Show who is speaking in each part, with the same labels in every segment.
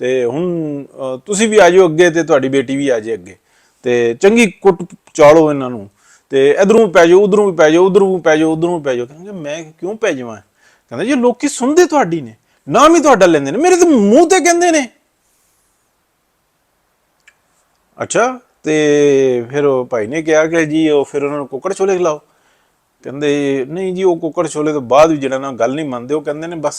Speaker 1: ਤੇ ਹੁਣ ਤੁਸੀਂ ਵੀ ਆ ਜਾਓ ਅੱਗੇ ਤੇ ਤੁਹਾਡੀ ਬੇਟੀ ਵੀ ਆ ਜਾਏ ਅੱਗੇ, ਤੇ ਚੰਗੀ ਕੁੱਟ ਚਾਲੋ ਇਹਨਾਂ ਨੂੰ, ਤੇ ਇਧਰੋਂ ਪੈ ਜਾਓ ਉਧਰੋਂ ਵੀ ਪੈ ਜਾਓ ਉਧਰੋਂ ਵੀ ਪੈ ਜਾਓ ਉਧਰੋਂ ਵੀ ਪੈ ਜਾਓ। ਕਹਿੰਦੇ ਮੈਂ ਕਿਉਂ ਪੈ ਜਾਵਾਂ? ਕਹਿੰਦਾ ਜੀ ਲੋਕੀ ਸੁਣਦੇ ਤੁਹਾਡੀ ਨੇ, ਨਾਮ ਹੀ ਤੁਹਾਡਾ ਲੈਂਦੇ ਨੇ, ਮੇਰੇ ਤੇ ਮੂੰਹ ਤੇ ਕਹਿੰਦੇ ਨੇ। ਅੱਛਾ ਤੇ ਫਿਰ ਉਹ ਭਾਈ ਨੇ ਕਿਹਾ ਕਿ ਜੀ ਉਹ ਫਿਰ ਉਹਨਾਂ ਨੂੰ ਕੁੱਕੜ ਛੋਲੇ ਖਿਲਾਓ। ਕਹਿੰਦੇ ਨਹੀਂ ਜੀ ਉਹ ਕੁੱਕੜ ਛੋਲੇ ਤੋਂ ਬਾਅਦ ਵੀ ਜਿਹੜਾ ਨਾ ਗੱਲ ਨਹੀਂ ਮੰਨਦੇ, ਉਹ ਕਹਿੰਦੇ ਨੇ ਬਸ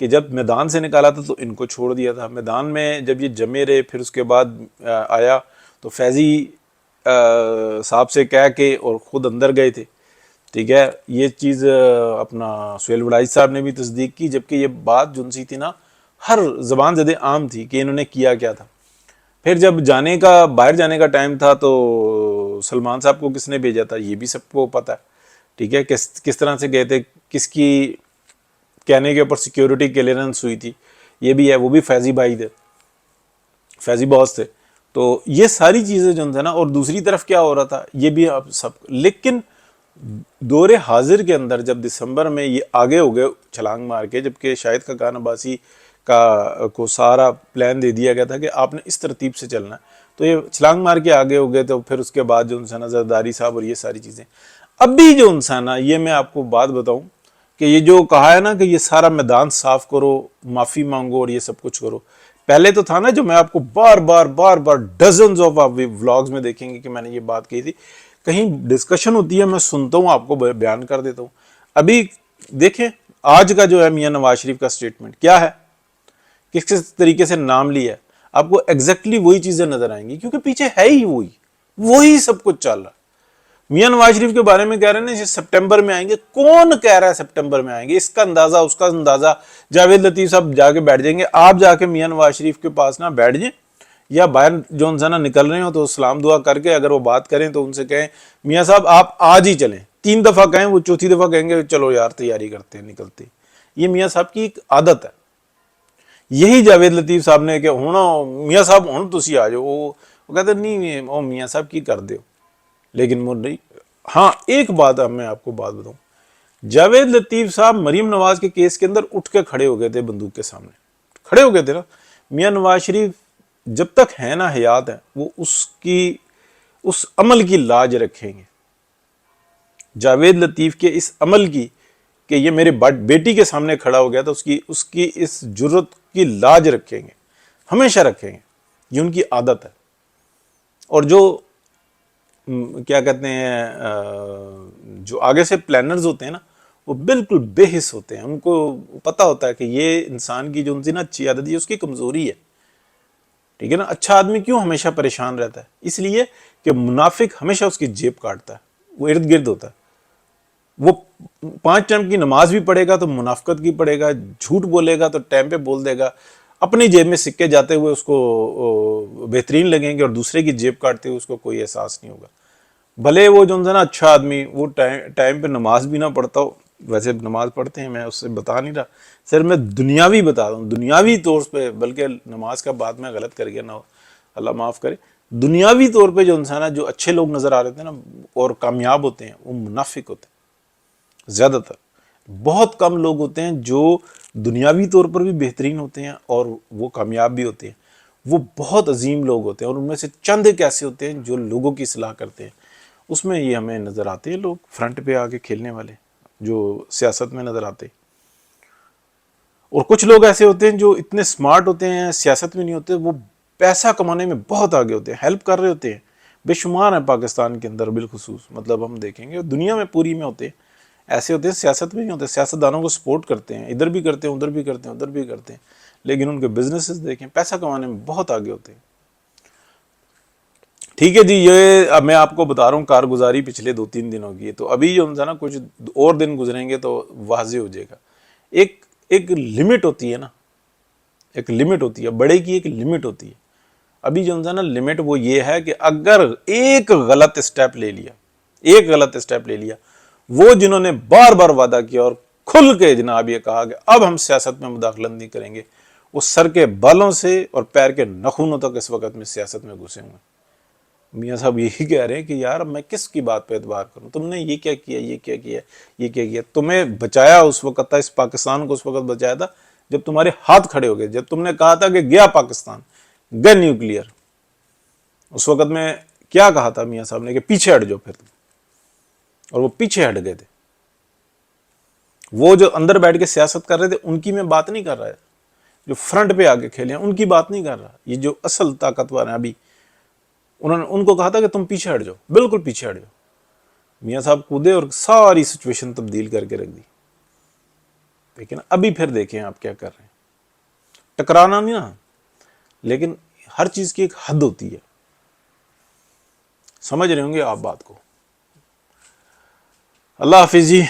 Speaker 1: کہ جب میدان سے نکالا تھا تو ان کو چھوڑ دیا تھا، میدان میں جب یہ جمے رہے پھر اس کے بعد آیا تو فیضی صاحب سے کہہ کے اور خود اندر گئے تھے، ٹھیک ہے. یہ چیز اپنا سہیل وڑائی صاحب نے بھی تصدیق کی، جبکہ یہ بات جو سی تھی نا ہر زبان زدے عام تھی کہ انہوں نے کیا کیا تھا. پھر جب باہر جانے کا ٹائم تھا تو سلمان صاحب کو کس نے بھیجا تھا یہ بھی سب کو پتہ ہے، ٹھیک ہے، کس طرح سے گئے تھے، کس کی کہنے کے اوپر سیکیورٹی کلیئرنس ہوئی تھی، یہ بھی ہے، وہ بھی فیضی بھائی تھے، فیضی باس تھے. تو یہ ساری چیزیں جو تھے نا، اور دوسری طرف کیا ہو رہا تھا یہ بھی آپ سب، لیکن دور حاضر کے اندر جب دسمبر میں یہ آگے ہو گئے چھلانگ مار کے، جبکہ شاہد خاقان عباسی کو سارا پلان دے دیا گیا تھا کہ آپ نے اس ترتیب سے چلنا ہے، تو یہ چھلانگ مار کے آگے ہو گئے. تو پھر اس کے بعد جو انسان زرداری صاحب اور یہ ساری چیزیں، اب بھی جو انسان یہ میں آپ کو بات بتاؤں کہ یہ جو کہا ہے نا کہ یہ سارا میدان صاف کرو، معافی مانگو اور یہ سب کچھ کرو، پہلے تو تھا نا جو میں آپ کو بار بار ڈزنز آف ولاگز میں دیکھیں گے کہ میں نے یہ بات کہی تھی، کہیں ڈسکشن ہوتی ہے میں سنتا ہوں آپ کو بیان کر دیتا ہوں. ابھی دیکھیں آج کا جو ہے میاں نواز شریف کا سٹیٹمنٹ کیا ہے، کس طریقے سے نام لیا ہے، آپ کو ایگزیکٹلی وہی چیزیں نظر آئیں گی، کیونکہ پیچھے ہے ہی وہی سب کچھ چل رہا ہے. میاں نواز شریف کے بارے میں کہہ رہے ہیں نا سپٹمبر میں آئیں گے، کون کہہ رہا ہے سپٹمبر میں آئیں گے؟ اس کا اندازہ اس کا اندازہ جاوید لطیف صاحب جا کے بیٹھ جائیں گے. آپ جا کے میاں نواز شریف کے پاس نہ بیٹھ جائیں، یا باہر جو انسان نکل رہے ہو تو سلام دعا کر کے اگر وہ بات کریں تو ان سے کہیں میاں صاحب آپ آج ہی چلیں، 3 دفعہ کہیں، وہ چوتھی دفعہ کہیں گے چلو یار تیاری کرتے ہیں نکلتے. یہ میاں صاحب کی ایک عادت ہے. یہی جاوید لطیف صاحب نے کہ میاں صاحب ہوں تسی آ جاؤ، وہ کہتے نہیں وہ میاں صاحب کی کر دیو، لیکن وہ نہیں. ہاں ایک بات میں آپ کو بات بتاؤں، جاوید لطیف صاحب مریم نواز کے کیس کے اندر اٹھ کے کھڑے ہو گئے تھے، بندوق کے سامنے کھڑے ہو گئے تھے نا. میاں نواز شریف جب تک ہے نا حیات ہے وہ اس عمل کی لاج رکھیں گے، جاوید لطیف کے اس عمل کی کہ یہ میرے بیٹی کے سامنے کھڑا ہو گیا تھا، اس کی اس جرت کی لاج رکھیں گے، ہمیشہ رکھیں گے. یہ ان کی عادت ہے. اور جو کیا کہتے ہیں جو آگے سے پلانرز ہوتے ہیں نا وہ بالکل بے حس ہوتے ہیں، ان کو پتہ ہوتا ہے کہ یہ انسان کی جو ان سے نا اچھی عادت ہے اس کی کمزوری ہے، ٹھیک ہے نا. اچھا آدمی کیوں ہمیشہ پریشان رہتا ہے؟ اس لیے کہ منافق ہمیشہ اس کی جیب کاٹتا ہے، وہ ارد گرد ہوتا ہے. وہ 5 ٹائم کی نماز بھی پڑھے گا تو منافقت کی پڑھے گا، جھوٹ بولے گا تو ٹائم پہ بول دے گا، اپنی جیب میں سکے جاتے ہوئے اس کو بہترین لگیں گے اور دوسرے کی جیب کاٹتے ہوئے اس کو کوئی احساس نہیں ہوگا. بھلے وہ جو نا اچھا آدمی وہ ٹائم پہ نماز بھی نہ پڑھتا ہو، ویسے نماز پڑھتے ہیں میں اس سے بتا نہیں رہا، صرف میں دنیاوی بتا رہا ہوں، دنیاوی طور پہ، بلکہ نماز کا بات میں غلط کر گیا نہ، اللہ معاف کرے. دنیاوی طور پہ جو انسان ہے، جو اچھے لوگ نظر آ رہے تھے نا اور کامیاب ہوتے ہیں وہ منافق ہوتے ہیں زیادہ تر. بہت کم لوگ ہوتے ہیں جو دنیاوی طور پر بھی بہترین ہوتے ہیں اور وہ کامیاب بھی ہوتے ہیں. وہ بہت عظیم لوگ ہوتے ہیں، اور ان میں سے چند ایک ایسے ہوتے ہیں جو لوگوں کی اصلاح کرتے ہیں. اس میں یہ ہمیں نظر آتے ہیں لوگ فرنٹ پہ آ کے کھیلنے والے جو سیاست میں نظر آتے. اور کچھ لوگ ایسے ہوتے ہیں جو اتنے سمارٹ ہوتے ہیں، سیاست میں نہیں ہوتے، وہ پیسہ کمانے میں بہت آگے ہوتے ہیں، ہیلپ کر رہے ہوتے ہیں. بے شمار ہیں پاکستان کے اندر بالخصوص، مطلب ہم دیکھیں گے دنیا میں پوری میں ہوتے ہیں ایسے ہوتے ہیں، سیاست میں نہیں ہوتے، سیاست دانوں کو سپورٹ کرتے ہیں، ادھر بھی کرتے ہیں ادھر بھی کرتے ہیں ادھر بھی کرتے ہیں، لیکن ان کے بزنسز دیکھیں پیسہ کمانے میں بہت آگے ہوتے ہیں. ٹھیک ہے جی، یہ اب میں آپ کو بتا رہا ہوں کارگزاری پچھلے 2-3 دنوں کی ہے، تو ابھی جو نا کچھ اور دن گزریں گے تو واضح ہو جائے گا. ایک لمٹ ہوتی ہے نا، ایک لمٹ ہوتی ہے، بڑے کی ایک لمٹ ہوتی ہے. ابھی جو نا لمٹ وہ یہ ہے کہ اگر ایک غلط اسٹیپ لے لیا، وہ جنہوں نے بار بار وعدہ کیا اور کھل کے جناب یہ کہا کہ اب ہم سیاست میں مداخلت نہیں کریں گے، وہ سر کے بالوں سے اور پیر کے نخونوں تک اس وقت میں سیاست میں گھسے ہوئے. میاں صاحب یہی کہہ رہے ہیں کہ یار میں کس کی بات پہ اعتبار کروں، تم نے یہ کیا کیا، یہ کیا کیا، یہ کیا کیا. تمہیں بچایا اس وقت تھا، اس پاکستان کو اس وقت بچایا تھا جب تمہارے ہاتھ کھڑے ہو گئے، جب تم نے کہا تھا کہ گیا پاکستان، گئے نیوکلیئر. اس وقت میں کیا کہا تھا میاں صاحب نے کہ پیچھے ہٹ جاؤ پھر تم، اور وہ پیچھے ہٹ گئے تھے. وہ جو اندر بیٹھ کے سیاست کر رہے تھے ان کی میں بات نہیں کر رہا ہے، جو فرنٹ پہ آگے کھیلے ہیں ان کی بات نہیں کر رہا. یہ جو اصل طاقتور ہیں ابھی، انہوں نے ان کو کہا تھا کہ تم پیچھے ہٹ جاؤ، بالکل پیچھے ہٹ جاؤ. میاں صاحب کودے اور ساری سچویشن تبدیل کر کے رکھ دی. لیکن ابھی پھر دیکھیں آپ کیا کر رہے ہیں. ٹکرانا نہیں نا، لیکن ہر چیز کی ایک حد ہوتی ہے. سمجھ رہے ہوں گے آپ بات کو. اللہ حافظ جی.